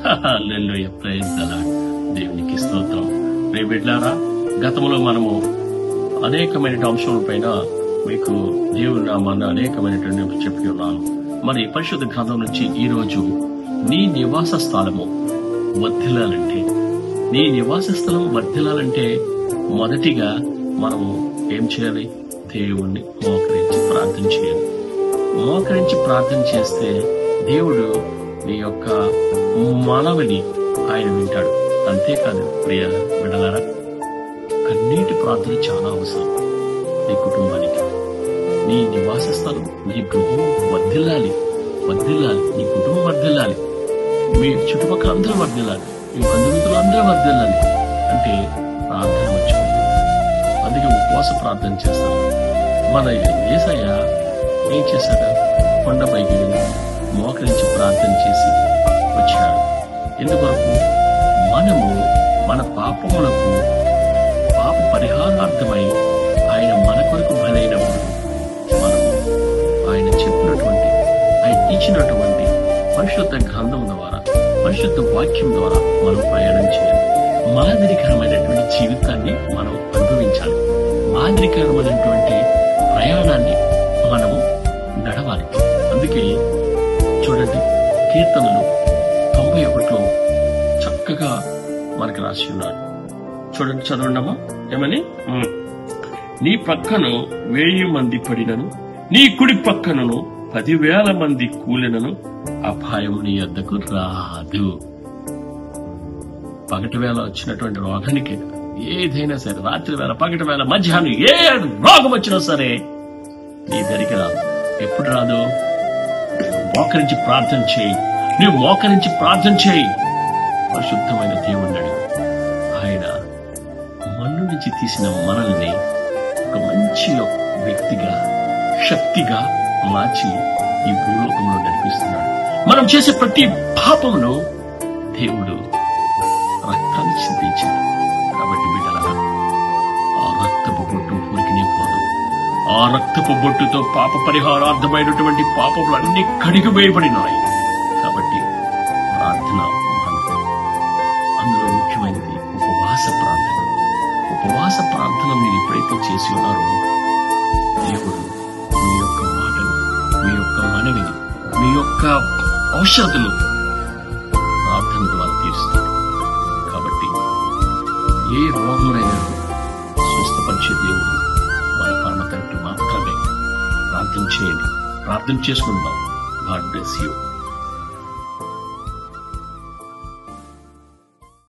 Hallelujah, praise the lord. దేవునికి స్తోత్రం. ప్రియ బిడ్డలారా, గతంలో మనము అనేకమైన అంశముల పైన మీకు దేవుని నామాన్ని అనేకమైనటువంటి చెప్పి ఉన్నాను. మరి పరిశుద్ధ గ్రంథం నుంచి ఈ రోజు నీ నివాస స్థలము వర్ధిల్లాలంటే, నీ నివాస స్థలం వర్ధిల్లాలంటే మొదటిగా మనము ఏం చేయాలి? దేవుణ్ణి మోకరించి ప్రార్థన చేయాలి. మోకరించి ప్రార్థన చేస్తే దేవుడు నీ యొక్క మనవిని ఆయన వింటాడు. అంతేకాదు ప్రియ బిడ్డలారా, కన్నీటి ప్రార్థన చాలా అవసరం. నీ కుటుంబానికి, నీ నివాస స్థలం, నీ గృహం వర్ధిల్లాలి. నీ కుటుంబం వర్ధిల్లాలి, మీ చుట్టుపక్కల అందరూ వర్ధిల్లాలి, మీ బంధుమిత్రులు అందరూ వర్ధిల్లాలి అంటే ప్రార్థన వచ్చింది. అందుకే ఉపవాస ప్రార్థన చేస్తారు. మన యేసయ్య ఏం చేశాడు? కొండపైకి వెళ్ళి మోకరించి ప్రార్థన చేసి వచ్చాడు. ఎందుకొరకు? మనము మన పాపములకు పాప పరిహారార్థమై ఆయన మన కొరకు బలైనప్పుడు మనము ఆయన చెప్పినటువంటి, ఆయన ఇచ్చినటువంటి పరిశుద్ధ గ్రంథం ద్వారా, పరిశుద్ధ వాక్యం ద్వారా మనం ప్రయాణం చేయాలి. మాదిరికరమైనటువంటి జీవితాన్ని మనం అనుభవించాలి. మాదిరికరమైనటువంటి ప్రయాణాన్ని మనము నడవాలి. అందుకే చూడండి, కీర్తనలు 91లో చక్కగా మనకి రాసి ఉన్నారు. చూడండి, చదవండమ్మా. ఏమని? నీ పక్కను 1000 మంది పడినను, నీ కుడి పక్కనను 10,000 మంది కూలినను అపాయం నీ వద్దకు రాదు. పగటి వేళ వచ్చినటువంటి రోగానికి ఏదైనా సరే, రాత్రి వేళ, పగటి వేళ, మధ్యాహ్నం ఏ రోగం వచ్చినా సరే నీ దగ్గరికి రాదు. ఎప్పుడు రాదు? మోకరించి ప్రార్థన చేయి. నువ్వు మోకరించి ప్రార్థన చేయి. పరిశుద్ధమైన దేవుణ్ణి ఆయన మన్ను నుంచి తీసిన మనల్ని ఒక మంచి వ్యక్తిగా, శక్తిగా మార్చి ఈ భూలోకంలో నడిపిస్తున్నాడు. మనం చేసే ప్రతి పాపమును దేవుడు రక్తాన్ని చిందించాడు. కాబట్టి బిడ్డలారా, ఆ రక్తపు బొట్టు ఊరికినే పోదు. ఆ రక్తపు బొట్టుతో పాప పరిహారార్థమైనటువంటి పాపములన్నీ కడిగివేయబడినాయి. కాబట్టి ప్రార్థన, అందులో ముఖ్యమైనది ఉపవాస ప్రార్థన. ఉపవాస ప్రార్థన మీరు ఎప్పుడైతే చేసి ఉన్నారో, దేవుడు మీ యొక్క మాటలు, మీ యొక్క మనవిని, మీ యొక్క ఔషధులు ప్రార్థన ద్వారా తీరుస్తుంది. కాబట్టి ఏ రోగమునైనా స్వస్థపరిచే దేవుడు మన పరమ తండ్రి మాత్రమే. ప్రార్థన చేయండి, ప్రార్థన చేసుకుందాం. God bless you.